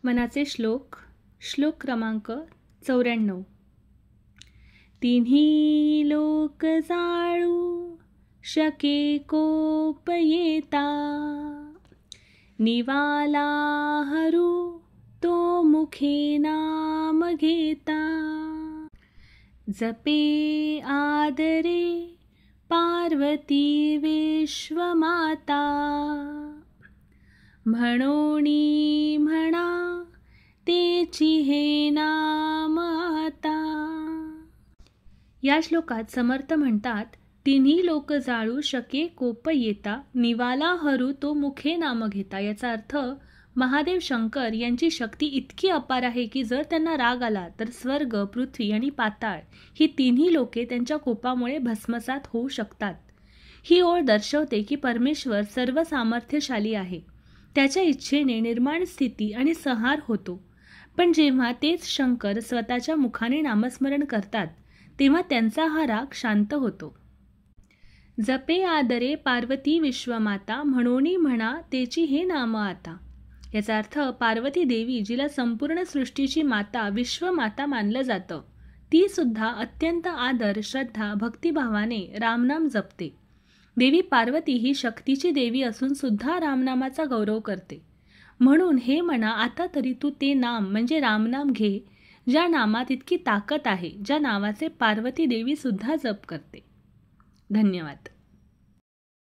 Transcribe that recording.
मनाचे श्लोक. श्लोक क्रमांक 94. तिन्ही लोक जाळू शके कोप येता, निवाला हरू तो मुखे नाम घेता. जपे आदरे पार्वती विश्वमाता, म्हणोनी म्हणा तेची हे नाम आता. या श्लोकात समर्थ म्हणतात, तिन्ही लोक जाळू शके कोप येता, निवाला हरू तो मुखे नाम घेता. याचा अर्थ महादेव शंकर यांची शक्ती इतकी अपार आहे की जर त्यांना राग आला तर स्वर्ग, पृथ्वी आणि पाताळ ही तिन्ही लोके त्यांच्या कोपामुळे भस्मसात होऊ शकतात. ही ओळ दर्शवते की परमेश्वर सर्व सामर्थ्यशाली आहे. त्याच्या इच्छेने निर्माण, स्थिती आणि संहार होतो. पण जेव्हा तेच शंकर स्वतःच्या मुखाने नामस्मरण करतात तेव्हा त्यांचा हा राग शांत होतो. जपे आदरे पार्वती विश्वमाता, म्हणोनी म्हणा तेची हे नाम आता. याचा अर्थ पार्वती देवी, जिला संपूर्ण सृष्टीची माता, विश्वमाता मानलं जातं, ती सुद्धा अत्यंत आदर, श्रद्धा, भक्तिभावाने रामनाम जपते. देवी पार्वती ही शक्तीची देवी असून सुद्धा रामनामाचा गौरव करते. म्हणून हे म्हणा, आता तरी तू ते नाम म्हणजे रामनाम घे, ज्या नामात इतकी ताकद आहे, ज्या नावाचे पार्वती देवी सुद्धा जप करते. धन्यवाद.